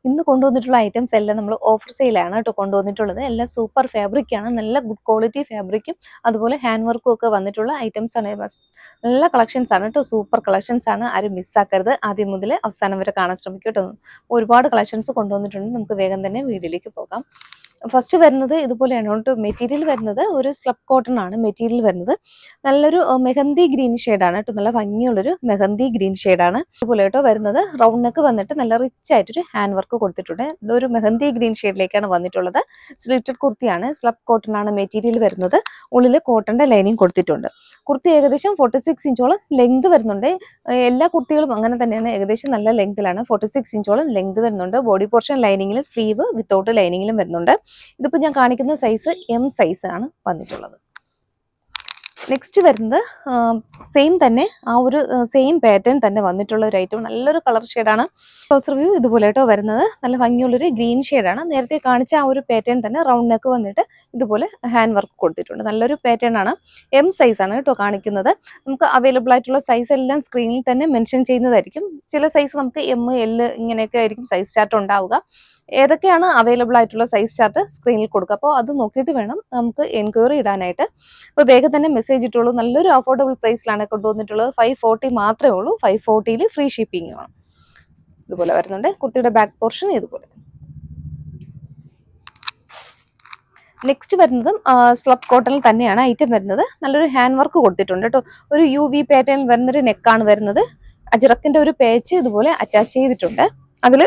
ഇന്ന് കൊണ്ടുവന്നിട്ടുള്ള ഐറ്റംസ് എല്ലാം നമ്മൾ ഓഫർ സെയിലാണ് കേട്ടോ കൊണ്ടുവന്നിട്ടുള്ളത്. എല്ലാം സൂപ്പർ ഫാബ്രിക് ആണ്, നല്ല ഗുഡ് ക്വാളിറ്റി ഫാബ്രിക്കും അതുപോലെ ഹാൻഡ് വർക്കും ഒക്കെ വന്നിട്ടുള്ള ഐറ്റംസ് ആണ്. നല്ല കളക്ഷൻസ് ആണ് കേട്ടോ, സൂപ്പർ കളക്ഷൻസ് ആണ്. ആരും മിസ്സാക്കരുത്, ആദ്യം മുതൽ അവസാനം വരെ കാണാൻ ശ്രമിക്കും കേട്ടോ. ഒരുപാട് കളക്ഷൻസ് കൊണ്ടുവന്നിട്ടുണ്ട്. നമുക്ക് വേഗം തന്നെ വീഡിയോയിലേക്ക് പോകാം. ഫസ്റ്റ് വരുന്നത് ഇതുപോലെയാണ് കേട്ടോ. മെറ്റീരിയൽ വരുന്നത് ഒരു സ്ലബ് കോട്ടൺ ആണ് മെറ്റീരിയൽ വരുന്നത്. നല്ലൊരു മെഹന്തി ഗ്രീൻ ഷെയ്ഡാണ് കേട്ടോ, നല്ല ഭംഗിയുള്ളൊരു മെഹന്തി ഗ്രീൻ ഷെയ്ഡാണ്. ഇതുപോലെ കേട്ടോ വരുന്നത്. റൗണ്ട് നെക്ക് വന്നിട്ട് നല്ല റിച്ച് ആയിട്ടൊരു ഹാൻഡ് വർക്ക് കൊടുത്തിട്ടുണ്ട്. ഇതൊരു മെഹന്തി ഗ്രീൻ ഷെയ്ഡിലേക്കാണ് വന്നിട്ടുള്ളത്. സ്ലിറ്റഡ് കുർത്തിയാണ്, സ്ലബ് കോട്ടൺ ആണ് മെറ്റീരിയൽ വരുന്നത്. ഉള്ളിൽ കോട്ടന്റെ ലൈനിങ് കൊടുത്തിട്ടുണ്ട്. കുർത്തി ഏകദേശം 46 ഇഞ്ചോളം ലെങ്ത് വരുന്നുണ്ട്. എല്ലാ കുർത്തികളും അങ്ങനെ തന്നെയാണ്, ഏകദേശം നല്ല ലെങ്തിലാണ്. 46 ഇഞ്ചോളം ലെങ്ത് വരുന്നുണ്ട്. ബോഡി പോർഷൻ ലൈനിങ്ങിൽ, സ്ലീവ് വിത്തൗട്ട് ലൈനിങ്ങിലും വരുന്നുണ്ട്. ഇതിപ്പോൾ ഞാൻ കാണിക്കുന്ന സൈസ് എം സൈസ് ആണ് വന്നിട്ടുള്ളത്. നെക്സ്റ്റ് വരുന്നത് സെയിം തന്നെ, ആ ഒരു സെയിം പാറ്റേൺ തന്നെ വന്നിട്ടുള്ള ഒരു ഐറ്റം. നല്ലൊരു കളർ ഷെയ്ഡാണ്. ക്ലോസ് റിവ്യൂ ഇതുപോലെ കേട്ടോ വരുന്നത്. നല്ല ഭംഗിയുള്ളൊരു ഗ്രീൻ ഷെയ്ഡാണ്. നേരത്തെ കാണിച്ച ആ ഒരു പാറ്റേൺ തന്നെ റൗണ്ട് നെക്ക് വന്നിട്ട് ഇതുപോലെ ഹാൻഡ് വർക്ക് കൊടുത്തിട്ടുണ്ട്. നല്ലൊരു പാറ്റേൺ ആണ്. എം സൈസ് ആണ് കേട്ടോ കാണിക്കുന്നത്. നമുക്ക് അവൈലബിൾ ആയിട്ടുള്ള സൈസ് എല്ലാം സ്ക്രീനിൽ തന്നെ മെൻഷൻ ചെയ്യുന്നതായിരിക്കും. ചില സൈസ് നമുക്ക് എം, എൽ ഇങ്ങനെയൊക്കെ ആയിരിക്കും സൈസ് ചാർട്ട് ഉണ്ടാവുക. ഏതൊക്കെയാണ് അവൈലബിൾ ആയിട്ടുള്ള സൈസ് ചാർട്ട് സ്ക്രീനിൽ കൊടുക്കുക. അപ്പോൾ അത് നോക്കിയിട്ട് വേണം നമുക്ക് എൻക്വയറി ഇടാനായിട്ട്. അപ്പോൾ വേഗം തന്നെ മെസ്സേജ് ഇട്ടുള്ളൂ. നല്ലൊരു അഫോർഡബിൾ പ്രൈസിലാണ് കൊണ്ടുവന്നിട്ടുള്ളത്. 540 മാത്രമേ ഉള്ളൂ. 540 ഫ്രീ ഷിപ്പിംഗ് ആണ്. ഇതുപോലെ വരുന്നുണ്ട്. കുർത്തിയുടെ ബാക്ക് പോർഷൻ ഇതുപോലെ. നെക്സ്റ്റ് വരുന്നതും സ്ലബ് കോട്ടണിൽ തന്നെയാണ് ഐറ്റം വരുന്നത്. നല്ലൊരു ഹാൻഡ് വർക്ക് കൊടുത്തിട്ടുണ്ട് കേട്ടോ. ഒരു UV പാറ്റേൺ വരുന്നൊരു നെക്കാണ് വരുന്നത്. അജ്രക്കിന്റെ ഒരു പേച്ച് ഇതുപോലെ അറ്റാച്ച് ചെയ്തിട്ടുണ്ട്. അതിൽ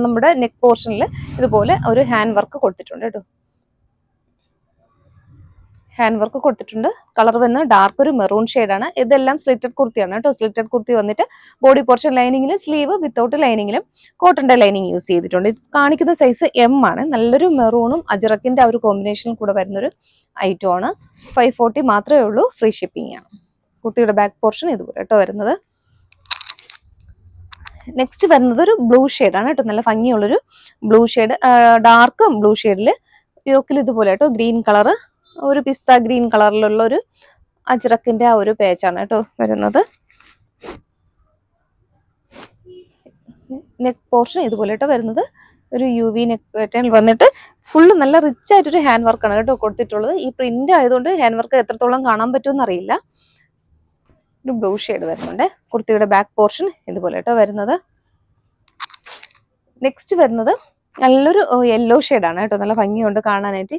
നമ്മുടെ നെക്ക് പോർഷനിൽ ഇതുപോലെ ഒരു ഹാൻഡ് വർക്ക് കൊടുത്തിട്ടുണ്ട് കേട്ടോ. ഹാൻഡ് വർക്ക് കൊടുത്തിട്ടുണ്ട്. കളർ വന്ന് ഡാർക്ക് ഒരു മെറൂൺ ഷെയ്ഡാണ്. ഇതെല്ലാം സ്ലിറ്റഡ് കുർത്തിയാണ് കേട്ടോ. സ്ലിറ്റഡ് കുർത്തി വന്നിട്ട് ബോഡി പോർഷൻ ലൈനിങ്ങിലും, സ്ലീവ് വിത്തൗട്ട് ലൈനിങ്ങിലും കോട്ടന്റെ ലൈനിങ് യൂസ് ചെയ്തിട്ടുണ്ട്. ഇത് കാണിക്കുന്ന സൈസ് എം ആണ്. നല്ലൊരു മെറൂണും അജ്രക്കിന്റെ ആ ഒരു കോമ്പിനേഷനിൽ കൂടെ വരുന്നൊരു ഐറ്റം ആണ്. 540 മാത്രമേ ഉള്ളൂ. ഫ്രീ ഷിപ്പിംഗ് ആണ്. കുർത്തിയുടെ ബാക്ക് പോർഷൻ ഇതുപോലെ കേട്ടോ വരുന്നത്. നെക്സ്റ്റ് വരുന്നത് ഒരു ബ്ലൂ ഷെയ്ഡാണ് കേട്ടോ. നല്ല ഭംഗിയുള്ളൊരു ബ്ലൂ ഷെയ്ഡ്, ഡാർക്ക് ബ്ലൂ ഷെയ്ഡിൽ യോക്കിൽ ഇതുപോലെ കേട്ടോ ഗ്രീൻ കളർ, ഒരു പിസ്ത ഗ്രീൻ കളറിലുള്ള ഒരു അജ്രക്കിന്റെ ആ ഒരു പേച്ചാണ് കേട്ടോ വരുന്നത്. നെക്ക് പോർഷൻ ഇതുപോലെ കേട്ടോ വരുന്നത്. ഒരു UV നെക്ക് പാറ്റേൺ വന്നിട്ട് ഫുള്ള് നല്ല റിച്ച് ആയിട്ടൊരു ഹാൻഡ് വർക്കാണ് കേട്ടോ കൊടുത്തിട്ടുള്ളത്. ഈ പ്രിന്റ് ആയതുകൊണ്ട് ഹാൻഡ് വർക്ക് എത്രത്തോളം കാണാൻ പറ്റുമെന്ന് അറിയില്ല. ഒരു ബ്ലൂ ഷെയ്ഡ് വരുന്നുണ്ട്. കുർത്തിയുടെ ബാക്ക് പോർഷൻ ഇതുപോലെ കേട്ടോ വരുന്നത്. നെക്സ്റ്റ് വരുന്നത് നല്ലൊരു യെല്ലോ ഷെയ്ഡാണ് കേട്ടോ. നല്ല ഭംഗിയുണ്ട് കാണാനായിട്ട്.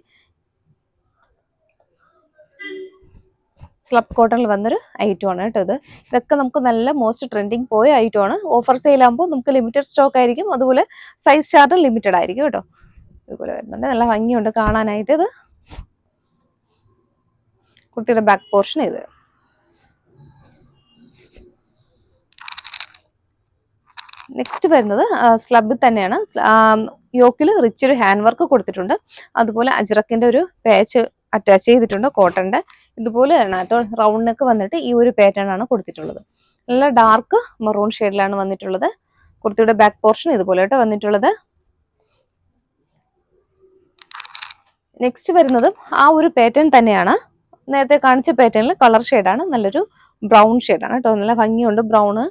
സ്ലബ് കോട്ടണിൽ വന്നൊരു ഐറ്റം ആണ് കേട്ടോ ഇത്. ഇതൊക്കെ നമുക്ക് നല്ല മോസ്റ്റ് ട്രെൻഡിങ് പോയ ഐറ്റം ആണ്. ഓഫർ സെയിൽ ആകുമ്പോൾ നമുക്ക് ലിമിറ്റഡ് സ്റ്റോക്ക് ആയിരിക്കും. അതുപോലെ സൈസ് ചാർട്ടും ലിമിറ്റഡ് ആയിരിക്കും കേട്ടോ. ഇതുപോലെ വരുന്നുണ്ട്. നല്ല ഭംഗിയുണ്ട് കാണാനായിട്ട്. ഇത് കുർത്തിയുടെ ബാക്ക് പോർഷൻ ഇത്. നെക്സ്റ്റ് വരുന്നത് സ്ലബിൽ തന്നെയാണ്. യോക്കിൽ റിച്ച് ഒരു ഹാൻഡ് വർക്ക് കൊടുത്തിട്ടുണ്ട്. അതുപോലെ അജ്രക്കിന്റെ ഒരു പാച്ച് അറ്റാച്ച് ചെയ്തിട്ടുണ്ട് കോട്ടന്റെ. ഇതുപോലെ കേട്ടോ റൗണ്ട് നെക്ക് വന്നിട്ട് ഈ ഒരു പാറ്റേൺ ആണ് കൊടുത്തിട്ടുള്ളത്. നല്ല ഡാർക്ക് മെറൂൺ ഷെയ്ഡിലാണ് വന്നിട്ടുള്ളത്. കുർത്തിയുടെ ബാക്ക് പോർഷൻ ഇതുപോലെ കേട്ടോ വന്നിട്ടുള്ളത്. നെക്സ്റ്റ് വരുന്നതും ആ ഒരു പാറ്റേൺ തന്നെയാണ്. നേരത്തെ കാണിച്ച പാറ്റേണിൽ കളർ ഷെയ്ഡാണ്. നല്ലൊരു ബ്രൗൺ ഷെയ്ഡാണ് കേട്ടോ. നല്ല ഭംഗിയുണ്ട് ബ്രൗണ്.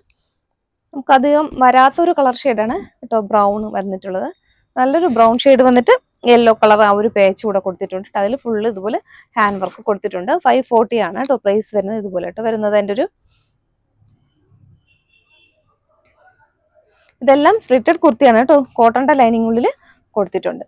നമുക്കധികം വരാത്തൊരു കളർ ഷെയ്ഡാണ് കേട്ടോ ബ്രൗൺ വന്നിട്ടുള്ളത്. നല്ലൊരു ബ്രൗൺ ഷെയ്ഡ് വന്നിട്ട് യെല്ലോ കളർ ആ ഒരു പേച്ച് കൂടെ കൊടുത്തിട്ടുണ്ട്. അതിൽ ഫുള്ള് ഇതുപോലെ ഹാൻഡ് വർക്ക് കൊടുത്തിട്ടുണ്ട്. 540 ആണ് കേട്ടോ പ്രൈസ് വരുന്നത്. ഇതുപോലെ കേട്ടോ വരുന്നത്. അതിൻ്റെ ഒരു ഇതെല്ലാം സ്ലിറ്റഡ് കുർത്തിയാണ് കേട്ടോ. കോട്ടന്റെ ലൈനിങ് ഉള്ളിൽ കൊടുത്തിട്ടുണ്ട്.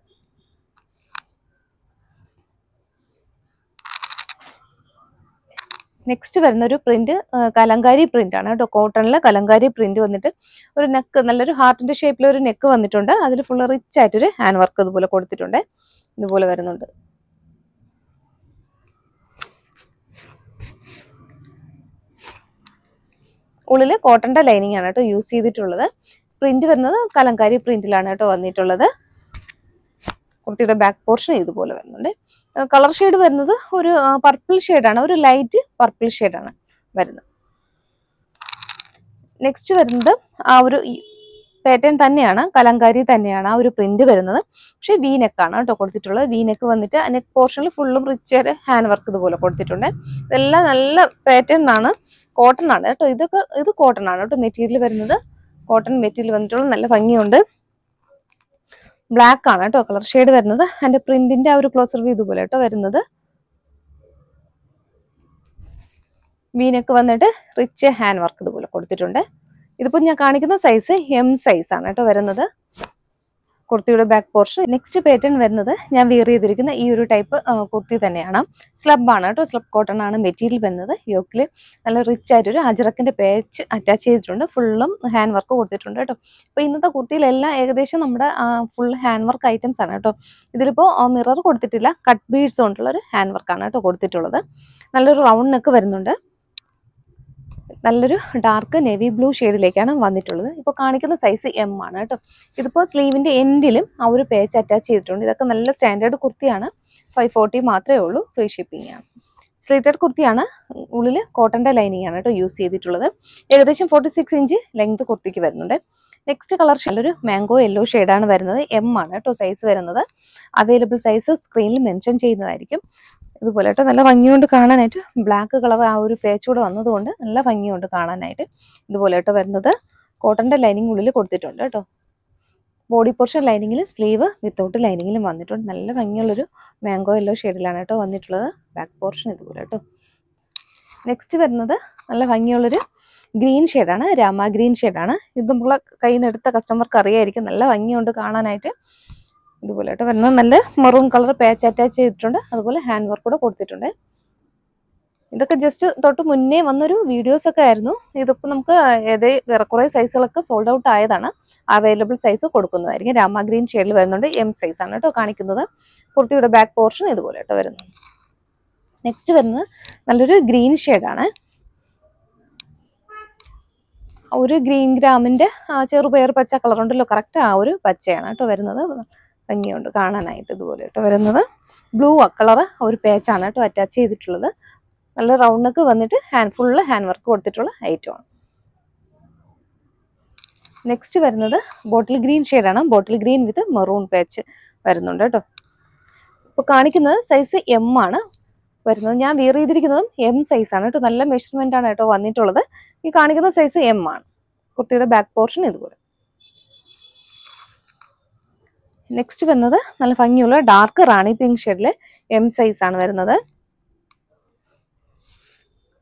നെക്സ്റ്റ് വരുന്ന ഒരു പ്രിന്റ് കലങ്കാരി പ്രിന്റ് ആണ് കേട്ടോ. കോട്ടണില് കലങ്കാരി പ്രിന്റ് വന്നിട്ട് ഒരു നെക്ക്, നല്ലൊരു ഹാർട്ടിന്റെ ഷേപ്പിൽ ഒരു നെക്ക് വന്നിട്ടുണ്ട്. അതിൽ ഫുള്ള് റിച്ച് ആയിട്ടൊരു ഹാൻഡ് വർക്ക് ഇതുപോലെ കൊടുത്തിട്ടുണ്ട്. ഇതുപോലെ വരുന്നുണ്ട്. ഉള്ളില് കോട്ടന്റെ ലൈനിങ് ആണ് കേട്ടോ യൂസ് ചെയ്തിട്ടുള്ളത്. പ്രിന്റ് വരുന്നത് കലങ്കാരി പ്രിന്റിലാണ് കേട്ടോ വന്നിട്ടുള്ളത്. കുർത്തിയുടെ ബാക്ക് പോർഷൻ ഇതുപോലെ വരുന്നുണ്ട്. കളർ ഷെയ്ഡ് വരുന്നത് ഒരു പർപ്പിൾ ഷെയ്ഡാണ്. ഒരു ലൈറ്റ് പർപ്പിൾ ഷെയ്ഡാണ് വരുന്നത്. നെക്സ്റ്റ് വരുന്നത് ആ ഒരു പാറ്റേൺ തന്നെയാണ്, കലങ്കാരി തന്നെയാണ് ആ ഒരു പ്രിന്റ് വരുന്നത്. പക്ഷെ വി നെക്കാണ് കേട്ടോ കൊടുത്തിട്ടുള്ളത്. വി നെക്ക് വന്നിട്ട് നെക്ക് പോർഷനിൽ ഫുള്ളും റിച്ച് ഹാൻഡ് വർക്ക് ഇതുപോലെ കൊടുത്തിട്ടുണ്ട്. ഇതെല്ലാം നല്ല പാറ്റേൺ ആണ്. കോട്ടൺ ആണ് കേട്ടോ. ഇത് കോട്ടൺ ആണ് കേട്ടോ മെറ്റീരിയൽ വരുന്നത്. കോട്ടൺ മെറ്റീരിയൽ വന്നിട്ടുള്ള നല്ല ഭംഗിയുണ്ട്. ബ്ലാക്ക് ആണ് കേട്ടോ കളർ ഷെയ്ഡ് വരുന്നത്. അതിന്റെ പ്രിന്റിന്റെ ആ ഒരു ക്ലോസർ വ്യൂ ഇതുപോലെ കേട്ടോ വരുന്നത്. വീനൊക്കെ വന്നിട്ട് റിച്ച് ഹാൻഡ് വർക്ക് ഇതുപോലെ കൊടുത്തിട്ടുണ്ട്. ഇതിപ്പോ ഞാൻ കാണിക്കുന്ന സൈസ് എം സൈസ് ആണ് കേട്ടോ വരുന്നത്. കുർത്തിയുടെ ബാക്ക് പോർഷൻ. നെക്സ്റ്റ് പാറ്റേൺ വരുന്നത് ഞാൻ വിയർ ചെയ്തിരിക്കുന്ന ഈ ഒരു ടൈപ്പ് കുർത്തി തന്നെയാണ്. സ്ലബ് ആണ് കേട്ടോ, സ്ലബ് കോട്ടൺ ആണ് മെറ്റീരിയൽ വരുന്നത്. യോക്കിൽ നല്ല റിച്ച് ആയിട്ടൊരു അജറക്കിന്റെ പേച്ച് അറ്റാച്ച് ചെയ്തിട്ടുണ്ട്. ഫുള്ളും ഹാൻഡ് വർക്ക് കൊടുത്തിട്ടുണ്ട് കേട്ടോ. അപ്പോൾ ഇന്നത്തെ കുർത്തിയിലെല്ലാം ഏകദേശം നമ്മുടെ ഫുൾ ഹാൻഡ് വർക്ക് ഐറ്റംസ് ആണ് കേട്ടോ. ഇതിലിപ്പോൾ മിറർ കൊടുത്തിട്ടില്ല, കട്ട് ബീഡ്സ് കൊണ്ടുള്ള ഒരു ഹാൻഡ് വർക്കാണ് കേട്ടോ കൊടുത്തിട്ടുള്ളത്. നല്ലൊരു റൗണ്ട് നെക്ക് വരുന്നുണ്ട്. നല്ലൊരു ഡാർക്ക് നേവി ബ്ലൂ ഷെയ്ഡിലേക്കാണ് വന്നിട്ടുള്ളത്. ഇപ്പോൾ കാണിക്കുന്ന സൈസ് എം ആണ് കേട്ടോ. ഇതിപ്പോൾ സ്ലീവിൻ്റെ എൻഡിലും ആ ഒരു പേച്ച് അറ്റാച്ച് ചെയ്തിട്ടുണ്ട്. ഇതൊക്കെ നല്ല സ്റ്റാൻഡേർഡ് കുർത്തിയാണ്. 540 മാത്രമേ ഉള്ളൂ. ഫ്രീ ഷിപ്പിംഗ് ആണ്. സ്ലിറ്റഡ് കുർത്തിയാണ്. ഉള്ളിൽ കോട്ടൻ്റെ ലൈനിങ് ആണ് കേട്ടോ യൂസ് ചെയ്തിട്ടുള്ളത്. ഏകദേശം 46 ഇഞ്ച് ലെങ്ത് കുർത്തിക്ക് വരുന്നുണ്ട്. നെക്സ്റ്റ് കളർ നല്ലൊരു മാംഗോ യെല്ലോ ഷെയ്ഡാണ് വരുന്നത്. എം ആണ് കേട്ടോ സൈസ് വരുന്നത്. അവൈലബിൾ സൈസ് സ്ക്രീനിൽ മെൻഷൻ ചെയ്യുന്നതായിരിക്കും. ഇതുപോലെ കേട്ടോ നല്ല ഭംഗിയുണ്ട് കാണാനായിട്ട്. ബ്ലാക്ക് കളർ ആ ഒരു പേച്ചൂടെ വന്നതുകൊണ്ട് നല്ല ഭംഗിയുണ്ട് കാണാനായിട്ട്. ഇതുപോലെ കേട്ടോ വരുന്നത്. കോട്ടൻ്റെ ലൈനിങ് ഉള്ളിൽ കൊടുത്തിട്ടുണ്ട് കേട്ടോ. ബോഡി പോർഷൻ ലൈനിങ്ങിൽ, സ്ലീവ് വിത്തൗട്ട് ലൈനിങ്ങിലും വന്നിട്ടുണ്ട്. നല്ല ഭംഗിയുള്ളൊരു മാംഗോ യെല്ലോ ഷെയ്ഡിലാണ് കേട്ടോ വന്നിട്ടുള്ളത്. ബാക്ക് പോർഷൻ ഇതുപോലെ കേട്ടോ. നെക്സ്റ്റ് വരുന്നത് നല്ല ഭംഗിയുള്ളൊരു ഗ്രീൻ ഷെയ്ഡാണ്, രാമ ഗ്രീൻ ഷെയ്ഡാണ്. ഇത് നമ്മളെ കയ്യിൽ നിന്ന് എടുത്ത കസ്റ്റമർക്ക് അറിയായിരിക്കും. നല്ല ഭംഗിയുണ്ട് കാണാനായിട്ട്. ഇതുപോലെ കേട്ടോ വരുന്നത്. നല്ല മെറൂൺ കളർ പാച്ച് അറ്റാച്ച് ചെയ്തിട്ടുണ്ട്. അതുപോലെ ഹാൻഡ് വർക്ക് കൂടെ കൊടുത്തിട്ടുണ്ട്. ഇതൊക്കെ ജസ്റ്റ് തൊട്ട് മുന്നേ വന്നൊരു വീഡിയോസ് ഒക്കെ ആയിരുന്നു. ഇതിപ്പോൾ നമുക്ക് കുറേ സൈസുകളൊക്കെ സോൾഡ് ഔട്ട് ആയതാണ്. അവൈലബിൾ സൈസ് കൊടുക്കുന്നതായിരിക്കും. രാമ ഗ്രീൻ ഷെയ്ഡിൽ വരുന്നുണ്ട്. എം സൈസ് ആണ് കേട്ടോ കാണിക്കുന്നത്. കുർത്തിയുടെ ബാക്ക് പോർഷൻ ഇതുപോലെ കേട്ടോ വരുന്നത്. നെക്സ്റ്റ് വരുന്നത് നല്ലൊരു ഗ്രീൻ ഷെയ്ഡാണ്. ഒരു ഗ്രീൻ ഗ്രാമിന്റെ ചെറുപയർ പച്ച കളർ ഉണ്ടല്ലോ, കറക്റ്റ് ആ ഒരു പച്ചയാണ് കേട്ടോ വരുന്നത്. ഭംഗിയുണ്ട് കാണാനായിട്ട്. ഇതുപോലെ കേട്ടോ വരുന്നത്. ബ്ലൂ കളർ ഒരു പേച്ചാണ് കേട്ടോ അറ്റാച്ച് ചെയ്തിട്ടുള്ളത്. നല്ല റൗണ്ട് നെക്ക് വന്നിട്ട് ഫുള്ള് ഹാൻഡ് വർക്ക് കൊടുത്തിട്ടുള്ള ഐറ്റമാണ്. നെക്സ്റ്റ് വരുന്നത് ബോട്ടിൽ ഗ്രീൻ ഷെയ്ഡാണ്. ബോട്ടിൽ ഗ്രീൻ വിത്ത് മെറൂൺ പേച്ച് വരുന്നുണ്ട് കേട്ടോ. ഇപ്പോൾ കാണിക്കുന്നത് സൈസ് എം ആണ് വരുന്നത്. ഞാൻ വിയർ ചെയ്തിരിക്കുന്നതും എം സൈസാണ് കേട്ടോ. നല്ല മെഷർമെന്റ് ആണ് കേട്ടോ വന്നിട്ടുള്ളത്. ഈ കാണിക്കുന്ന സൈസ് എം ആണ്. കുർത്തിയുടെ ബാക്ക് പോർഷൻ ഇതുപോലെ. നെക്സ്റ്റ് വരുന്നത് നല്ല ഭംഗിയുള്ള ഡാർക്ക് റാണി പിങ്ക് ഷെയ്ഡില് എം സൈസ് ആണ് വരുന്നത്.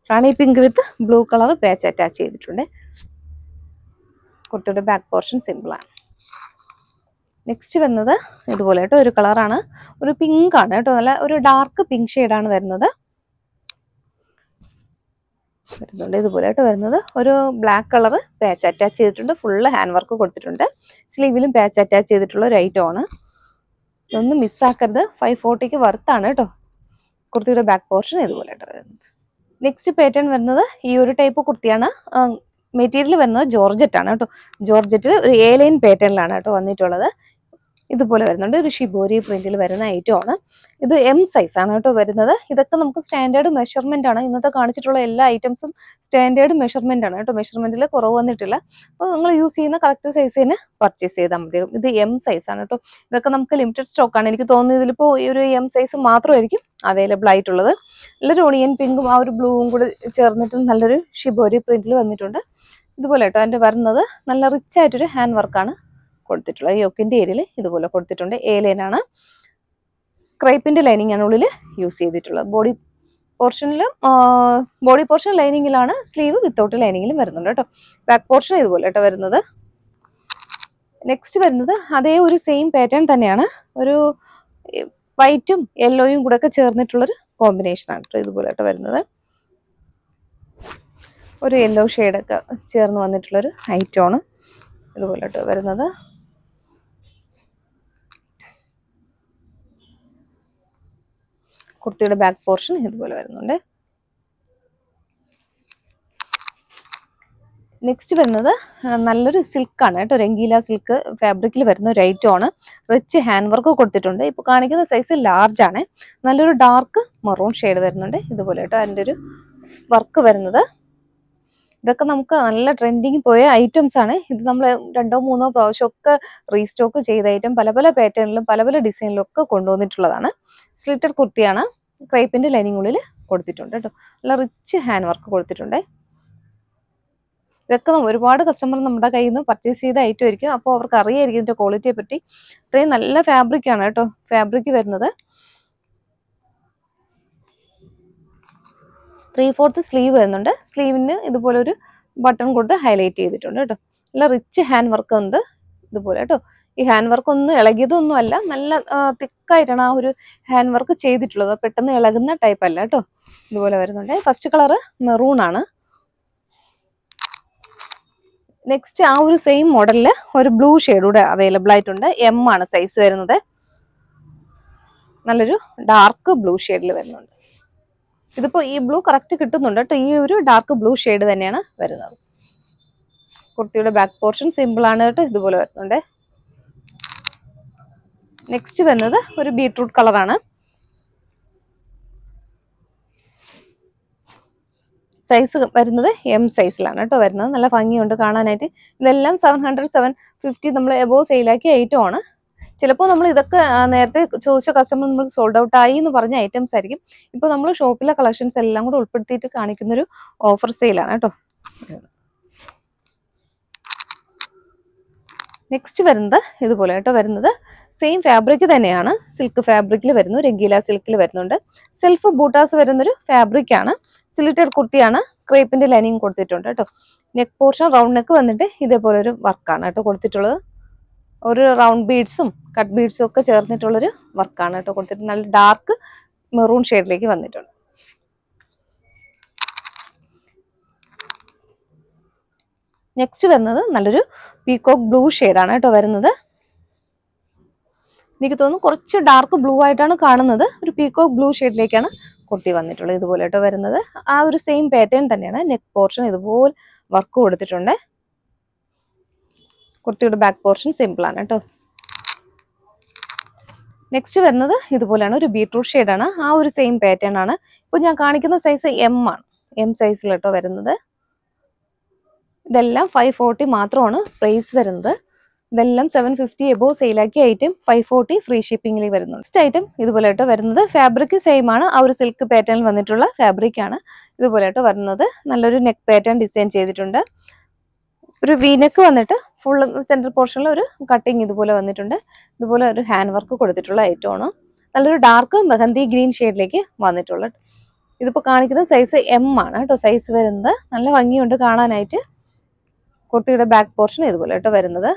Rani pink with blue colour patch attach ചെയ്തിട്ടുണ്ട്. കുർത്തിയുടെ ബാക്ക് പോർഷൻ സിമ്പിൾ ആണ്. നെക്സ്റ്റ് വരുന്നത് ഇതുപോലെ കേട്ടോ ഒരു കളറാണ്. ഒരു പിങ്ക് ആണ് കേട്ടോ. നല്ല ഒരു ഡാർക്ക് പിങ്ക് ഷെയ്ഡാണ് വരുന്നത്. ഇതുപോലെ കേട്ടോ വരുന്നത്. ഒരു ബ്ലാക്ക് കളർ പാച്ച് അറ്റാച്ച് ചെയ്തിട്ടുണ്ട്. ഫുള്ള് ഹാൻഡ് വർക്ക് കൊടുത്തിട്ടുണ്ട്. സ്ലീവിലും പാച്ച് അറ്റാച്ച് ചെയ്തിട്ടുള്ള ഒരു ഐറ്റമാണ്. ഇതൊന്നും മിസ്സാക്കരുത്. 540ക്ക് വർത്താണ് കേട്ടോ. കുർത്തിയുടെ ബാക്ക് പോർഷൻ ഇതുപോലെ കേട്ടോ വരുന്നത്. നെക്സ്റ്റ് പാറ്റേൺ വരുന്നത് ഈ ഒരു ടൈപ്പ് കുർത്തിയാണ്. മെറ്റീരിയൽ വരുന്നത് ജോർജറ്റ് ആണ് കേട്ടോ. ജോർജറ്റ് ഒരു എ ലൈൻ പാറ്റേണിലാണ് കേട്ടോ വന്നിട്ടുള്ളത്. ഇതുപോലെ വരുന്നുണ്ട്. ഒരു ഷിബോരി പ്രിന്റിൽ വരുന്ന ഐറ്റമാണ്. ഇത് എം സൈസ് ആണ് കേട്ടോ വരുന്നത്. ഇതൊക്കെ നമുക്ക് സ്റ്റാൻഡേർഡ് മെഷർമെന്റ് ആണ്. ഇന്നത്തെ കാണിച്ചിട്ടുള്ള എല്ലാ ഐറ്റംസും സ്റ്റാൻഡേർഡ് മെഷർമെന്റ് ആണ് കേട്ടോ. മെഷർമെന്റിൽ കുറവ് വന്നിട്ടില്ല. അപ്പോൾ നിങ്ങൾ യൂസ് ചെയ്യുന്ന കറക്റ്റ് സൈസിന് പർച്ചേസ് ചെയ്താൽ മതി. ഇത് എം സൈസ് ആണ് കേട്ടോ. ഇതൊക്കെ നമുക്ക് ലിമിറ്റഡ് സ്റ്റോക്ക് ആണ്. എനിക്ക് തോന്നുന്നത് ഇതിലിപ്പോൾ ഈ ഒരു എം സൈസ് മാത്രമായിരിക്കും അവൈലബിൾ ആയിട്ടുള്ളത്. നല്ലൊരു ഓണിയൻ പിങ്കും ആ ഒരു ബ്ലൂവും കൂടെ ചേർന്നിട്ട് നല്ലൊരു ഷിബോരി പ്രിന്റിൽ വന്നിട്ടുണ്ട്. ഇതുപോലെ കേട്ടോ അതിൻ്റെ വരുന്നത്. നല്ല റിച്ച് ആയിട്ടൊരു ഹാൻഡ് വർക്കാണ് കൊടുത്തിട്ടുള്ളത്. യോക്കിന്റെ ഏരിയയിൽ ഇതുപോലെ കൊടുത്തിട്ടുണ്ട്. എ ലൈനാണ്. ക്രൈപ്പിന്റെ ലൈനിങ് ആണ് ഉള്ളിൽ യൂസ് ചെയ്തിട്ടുള്ളത്. ബോഡി പോർഷൻ ലൈനിങ്ങിലാണ്. സ്ലീവ് വിത്തൗട്ട് ലൈനിങ്ങിലും വരുന്നുണ്ട് കേട്ടോ. ബാക്ക് പോർഷൻ ഇതുപോലെ കേട്ടോ വരുന്നത്. നെക്സ്റ്റ് വരുന്നത് അതേ ഒരു സെയിം പാറ്റേൺ തന്നെയാണ്. ഒരു വൈറ്റും യെല്ലോയും കൂടെ ഒക്കെ ചേർന്നിട്ടുള്ളൊരു കോമ്പിനേഷൻ ആണ് കേട്ടോ. ഇതുപോലെ കേട്ടോ വരുന്നത്. ഒരു യെല്ലോ ഷെയ്ഡൊക്കെ ചേർന്ന് വന്നിട്ടുള്ളൊരു ഐറ്റമാണ് ഇതുപോലെ കേട്ടോ വരുന്നത്. കുർത്തിയുടെ ബാക്ക് പോർഷൻ ഇതുപോലെ വരുന്നുണ്ട്. നെക്സ്റ്റ് വരുന്നത് നല്ലൊരു സിൽക്കാണ് കേട്ടോ. രംഗീല സിൽക്ക് ഫാബ്രിക്കിൽ വരുന്ന ഒരു ഐറ്റമാണ്. റിച്ച് ഹാൻഡ് വർക്ക് കൊടുത്തിട്ടുണ്ട്. ഇപ്പോൾ കാണിക്കുന്ന സൈസ് ലാർജ് ആണ്. നല്ലൊരു ഡാർക്ക് മെറൂൺ ഷെയ്ഡ് വരുന്നുണ്ട്. ഇതുപോലെ കേട്ടോ അതിൻ്റെ ഒരു വർക്ക് വരുന്നത്. ഇതൊക്കെ നമുക്ക് നല്ല ട്രെൻഡിങ് പോയ ഐറ്റംസ് ആണ്. ഇത് നമ്മൾ 2 3 പ്രാവശ്യമൊക്കെ റീസ്റ്റോക്ക് ചെയ്ത ഐറ്റം പല പല പാറ്റേണിലും പല പല ഡിസൈനിലും ഒക്കെ കൊണ്ടുവന്നിട്ടുള്ളതാണ്. സ്ലിറ്റഡ് കുർത്തിയാണ്. ക്രൈപ്പിന്റെ ലൈനിങ് ഉള്ളിൽ കൊടുത്തിട്ടുണ്ട് കേട്ടോ. നല്ല റിച്ച് ഹാൻഡ് വർക്ക് കൊടുത്തിട്ടുണ്ട്. ഇതൊക്കെ ഒരുപാട് കസ്റ്റമർ നമ്മുടെ കയ്യിൽ നിന്ന് പർച്ചേസ് ചെയ്ത ഐറ്റം ആയിരിക്കും. അപ്പോൾ അവർക്ക് അറിയായിരിക്കും ഇതിന്റെ ക്വാളിറ്റിയെ പറ്റി. ഇത്രയും നല്ല ഫാബ്രിക് ആണ് കേട്ടോ ഫാബ്രിക് വരുന്നത്. 3/4 സ്ലീവ് വരുന്നുണ്ട്. സ്ലീവിന് ഇതുപോലെ ഒരു ബട്ടൺ കൊടുത്ത് ഹൈലൈറ്റ് ചെയ്തിട്ടുണ്ട് കേട്ടോ. നല്ല റിച്ച് ഹാൻഡ് വർക്ക് ഉണ്ട് ഇതുപോലെ കേട്ടോ. ഈ ഹാൻഡ് വർക്ക് ഒന്നും ഇളകിയതൊന്നും അല്ല, നല്ല തിക്കായിട്ടാണ് ആ ഒരു ഹാൻഡ് വർക്ക് ചെയ്തിട്ടുള്ളത്. പെട്ടെന്ന് ഇളകുന്ന ടൈപ്പ് അല്ല കേട്ടോ. ഇതുപോലെ വരുന്നുണ്ട്. ഫസ്റ്റ് കളർ മെറൂൺ ആണ്. നെക്സ്റ്റ് ആ ഒരു സെയിം മോഡലില് ഒരു ബ്ലൂ ഷെയ്ഡ് കൂടെ അവൈലബിൾ ആയിട്ടുണ്ട്. എം ആണ് സൈസ് വരുന്നത്. നല്ലൊരു ഡാർക്ക് ബ്ലൂ ഷെയ്ഡിൽ വരുന്നുണ്ട്. ഇതിപ്പോ ഈ ബ്ലൂ കറക്റ്റ് കിട്ടുന്നുണ്ട് കേട്ടോ. ഈ ഒരു ഡാർക്ക് ബ്ലൂ ഷെയ്ഡ് തന്നെയാണ് വരുന്നത്. കുർത്തിയുടെ ബാക്ക് പോർഷൻ സിമ്പിൾ ആണ് കേട്ടോ. ഇതുപോലെ വരുന്നുണ്ട്. നെക്സ്റ്റ് വരുന്നത് ഒരു ബീട്രൂട്ട് കളറാണ്. സൈസ് വരുന്നത് എം സൈസിലാണ് കേട്ടോ വരുന്നത്. നല്ല ഭംഗിയുണ്ട് കാണാനായിട്ട്. ഇതെല്ലാം 700 750 നമ്മൾ എബോവ് സെയിലാക്കിയ ഐറ്റം ആണ്. ചിലപ്പോൾ നമ്മൾ ഇതൊക്കെ നേരത്തെ ചോദിച്ച കസ്റ്റമർ നമ്മൾ സോൾഡ് ഔട്ട് ആയി എന്ന് പറഞ്ഞ ഐറ്റംസ് ആയിരിക്കും. ഇപ്പോൾ നമ്മൾ ഷോപ്പിലെ കളക്ഷൻസ് എല്ലാം കൂടെ ഉൾപ്പെടുത്തിയിട്ട് കാണിക്കുന്നൊരു ഓഫർ സെയിലാണ് കേട്ടോ. നെക്സ്റ്റ് വരുന്നത് ഇതുപോലെ കേട്ടോ വരുന്നത്. സെയിം ഫാബ്രിക് തന്നെയാണ്. സിൽക്ക് ഫാബ്രിക്കിൽ വരുന്നു. രംഗീല സിൽക്കിൽ വരുന്നുണ്ട്. സെൽഫ് ബൂട്ടാസ് വരുന്നൊരു ഫാബ്രിക് ആണ്. സിലിറ്റഡ് കുർത്തിയാണ്. ക്രേപ്പിന്റെ ലൈനിങ് കൊടുത്തിട്ടുണ്ട് കേട്ടോ. നെക്ക് പോർഷൻ റൗണ്ട് നെക്ക് വന്നിട്ട് ഇതേപോലെ ഒരു വർക്കാണ് കേട്ടോ കൊടുത്തിട്ടുള്ളത്. ഒരു റൗണ്ട് ബീഡ്സും കട്ട് ബീഡ്സും ഒക്കെ ചേർന്നിട്ടുള്ളൊരു വർക്കാണ് കേട്ടോ കൊടുത്തിട്ട്. നല്ല ഡാർക്ക് മെറൂൺ ഷെയ്ഡിലേക്ക് വന്നിട്ടുണ്ട്. നെക്സ്റ്റ് വരുന്നത് നല്ലൊരു പീകോക്ക് ബ്ലൂ ഷെയ്ഡാണ് കേട്ടോ വരുന്നത്. എനിക്ക് തോന്നുന്നു കുറച്ച് ഡാർക്ക് ബ്ലൂ ആയിട്ടാണ് കാണുന്നത്. ഒരു പീകോക്ക് ബ്ലൂ ഷെയ്ഡിലേക്കാണ് കുർത്തി വന്നിട്ടുള്ളത്. ഇതുപോലെ കേട്ടോ വരുന്നത്. ആ ഒരു സെയിം പാറ്റേൺ തന്നെയാണ്. നെക്ക് പോർഷൻ ഇതുപോലെ വർക്ക് കൊടുത്തിട്ടുണ്ട്. കുർത്തിയുടെ ബാക്ക് പോർഷൻ സിമ്പിൾ ആണ് കേട്ടോ. നെക്സ്റ്റ് വരുന്നത് ഇതുപോലെയാണ്. ഒരു ബീട്രൂട്ട് ഷെയ്ഡാണ്. ആ ഒരു സെയിം പാറ്റേൺ ആണ്. ഇപ്പോൾ ഞാൻ കാണിക്കുന്ന സൈസ് എം ആണ്. എം സൈസിൽ കേട്ടോ വരുന്നത്. ഇതെല്ലാം 540 മാത്രമാണ് പ്രൈസ് വരുന്നത്. ഇതെല്ലാം 750 എബോവ് സെയിലാക്കിയ ഐറ്റം 540 ഫ്രീ ഷിപ്പിംഗിൽ വരുന്നുണ്ട്. നെക്സ്റ്റ് ഐറ്റം ഇതുപോലെ ആയിട്ട് വരുന്നത്. ഫാബ്രിക് സെയിം ആണ്. ആ ഒരു സിൽക്ക് പാറ്റേണിൽ വന്നിട്ടുള്ള ഫാബ്രിക് ആണ്. ഇതുപോലെ ആയിട്ട് വരുന്നത്. നല്ലൊരു നെക്ക് പാറ്റേൺ ഡിസൈൻ ചെയ്തിട്ടുണ്ട്. ഒരു വി നെക്ക് വന്നിട്ട് ഫുൾ സെന്റർ പോർഷനിൽ ഒരു കട്ടിങ് ഇതുപോലെ വന്നിട്ടുണ്ട്. ഇതുപോലെ ഒരു ഹാൻഡ് വർക്ക് കൊടുത്തിട്ടുള്ള ഐറ്റം ആണ്. നല്ലൊരു ഡാർക്ക് മെഹന്തി ഗ്രീൻ ഷെയ്ഡിലേക്ക് വന്നിട്ടുള്ള. ഇതിപ്പോൾ കാണിക്കുന്ന സൈസ് എം ആണ് കേട്ടോ സൈസ് വരുന്നത്. നല്ല ഭംഗിയുണ്ട് കാണാനായിട്ട്. കുർത്തിയുടെ ബാക്ക് പോർഷൻ ഇതുപോലെ കേട്ടോ വരുന്നത്.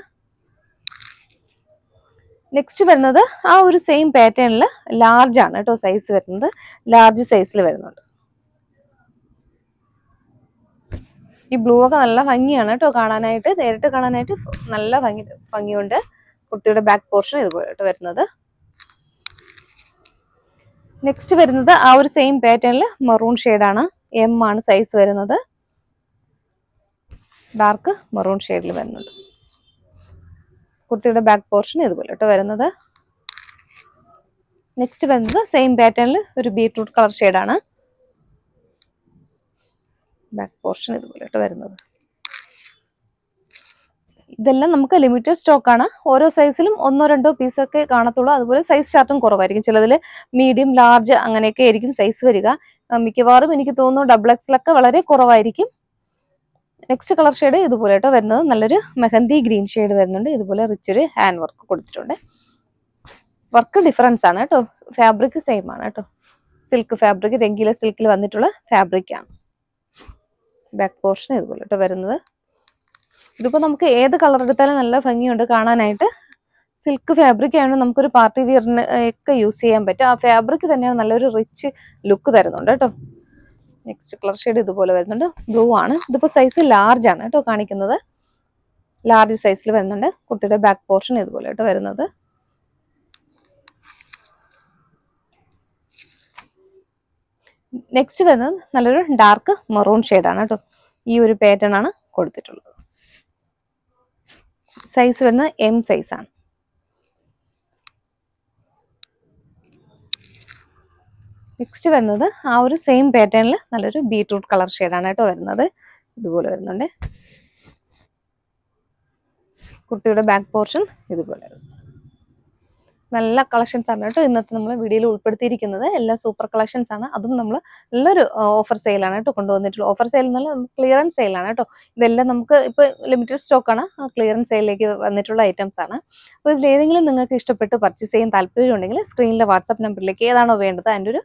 നെക്സ്റ്റ് വരുന്നത് ആ ഒരു സെയിം പാറ്റേണിൽ ലാർജ് ആണ് കേട്ടോ സൈസ് വരുന്നത്. ലാർജ് സൈസിൽ വരുന്നുണ്ട്. ഈ ബ്ലൂ ഒക്കെ നല്ല ഭംഗിയാണ് കേട്ടോ കാണാനായിട്ട്. നേരിട്ട് കാണാനായിട്ട് നല്ല ഭംഗിയുണ്ട്. കുർത്തിയുടെ ബാക്ക് പോർഷൻ ഇതുപോലെ കേട്ടോ വരുന്നത്. നെക്സ്റ്റ് വരുന്നത് ആ ഒരു സെയിം പാറ്റേണിൽ മെറൂൺ ഷെയ്ഡാണ്. എം ആണ് സൈസ് വരുന്നത്. ഡാർക്ക് മെറൂൺ ഷെയ്ഡിൽ വരുന്നുണ്ട്. കുർത്തിയുടെ ബാക്ക് പോർഷൻ ഇതുപോലെ കേട്ടോ വരുന്നത്. നെക്സ്റ്റ് വരുന്നത് സെയിം പാറ്റേണിൽ ഒരു ബീട്രൂട്ട് കളർ ഷെയ്ഡാണ്. ബാക്ക് പോർഷൻ ഇതുപോലെ കേട്ടോ വരുന്നത്. ഇതെല്ലാം നമുക്ക് ലിമിറ്റഡ് സ്റ്റോക്ക് ആണ്. ഓരോ സൈസിലും 1-2 പീസൊക്കെ കാണത്തുള്ളൂ. അതുപോലെ സൈസ് ചാർട്ടും കുറവായിരിക്കും. ചിലതിൽ മീഡിയം ലാർജ് അങ്ങനെയൊക്കെ ആയിരിക്കും സൈസ് വരിക. മിക്കവാറും എനിക്ക് തോന്നുന്നു XXL ഒക്കെ വളരെ കുറവായിരിക്കും. നെക്സ്റ്റ് കളർ ഷെയ്ഡ് ഇതുപോലെ കേട്ടോ വരുന്നത്. നല്ലൊരു മെഹന്തി ഗ്രീൻ ഷെയ്ഡ് വരുന്നുണ്ട്. ഇതുപോലെ റിച്ച് ഒരു ഹാൻഡ് വർക്ക് കൊടുത്തിട്ടുണ്ട്. വർക്ക് ഡിഫറൻസ് ആണ് കേട്ടോ. ഫാബ്രിക് സെയിം ആണ് കേട്ടോ. സിൽക്ക് ഫാബ്രിക് രംഗീല സിൽക്കിൽ വന്നിട്ടുള്ള ഫാബ്രിക് ആണ്. ബാക്ക് പോർഷൻ ഇതുപോലെ കേട്ടോ വരുന്നത്. ഇതിപ്പോൾ നമുക്ക് ഏത് കളർ എടുത്താലും നല്ല ഭംഗിയുണ്ട് കാണാനായിട്ട്. സിൽക്ക് ഫാബ്രിക് ആണ്. നമുക്കൊരു പാർട്ടി വിയറിന് ഒക്കെ യൂസ് ചെയ്യാൻ പറ്റും. ആ ഫാബ്രിക് തന്നെയാണ് നല്ലൊരു റിച്ച് ലുക്ക് തരുന്നുണ്ട് കേട്ടോ. നെക്സ്റ്റ് കളർ ഷെയ്ഡ് ഇതുപോലെ വരുന്നുണ്ട്. ബ്ലൂ ആണ്. ഇതിപ്പോൾ സൈസ് ലാർജ് ആണ് കേട്ടോ കാണിക്കുന്നത്. ലാർജ് സൈസിൽ വരുന്നുണ്ട്. കുർത്തിയുടെ ബാക്ക് പോർഷൻ ഇതുപോലെ കേട്ടോ വരുന്നത്. നെക്സ്റ്റ് വരുന്നത് നല്ലൊരു ഡാർക്ക് മെറൂൺ ഷെയ്ഡാണ് കേട്ടോ. ഈ ഒരു പാറ്റേൺ ആണ് കൊടുത്തിട്ടുള്ളത്. സൈസ് വരുന്നത് എം സൈസ് ആണ്. നെക്സ്റ്റ് വരുന്നത് ആ ഒരു സെയിം പാറ്റേണിൽ നല്ലൊരു ബീട്രൂട്ട് കളർ ഷെയ്ഡാണ് കേട്ടോ വരുന്നത്. ഇതുപോലെ വരുന്നുണ്ട്. കുർത്തിയുടെ ബാക്ക് പോർഷൻ ഇതുപോലെ. നല്ല കളക്ഷൻസ് ആണ് കേട്ടോ ഇന്നത്തെ നമ്മൾ വീഡിയോയിൽ ഉൾപ്പെടുത്തിയിരിക്കുന്നത്. എല്ലാം സൂപ്പർ കളക്ഷൻസ് ആണ്. അതും നമ്മൾ നല്ലൊരു ഓഫർ സെയിലാണ് കേട്ടോ കൊണ്ടുവന്നിട്ടുള്ളത്. ഓഫർ സെയിൽ എന്നുള്ള ക്ലിയറൻസ് സെയിലാണ് കേട്ടോ. ഇതെല്ലാം നമുക്ക് ഇപ്പോൾ ലിമിറ്റഡ് സ്റ്റോക്കാണ്, ക്ലിയറൻസ് സെയിലിലേക്ക് വന്നിട്ടുള്ള ഐറ്റംസ് ആണ്. അപ്പോൾ ഇതിലേതെങ്കിലും നിങ്ങൾക്ക് ഇഷ്ടപ്പെട്ട് പർച്ചേസ് ചെയ്യാൻ താല്പര്യമുണ്ടെങ്കിൽ സ്ക്രീനിലെ വാട്സാപ്പ് നമ്പറിലേക്ക് ഏതാണോ വേണ്ടത് അതിൻ്റെ ഒരു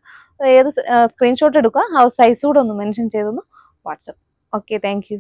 സ്ക്രീൻഷോട്ട് എടുക്കുക, ആ സൈസ് കൂടെ ഒന്ന് മെൻഷൻ ചെയ്തൊന്ന് വാട്സപ്പ്. Okay, thank you.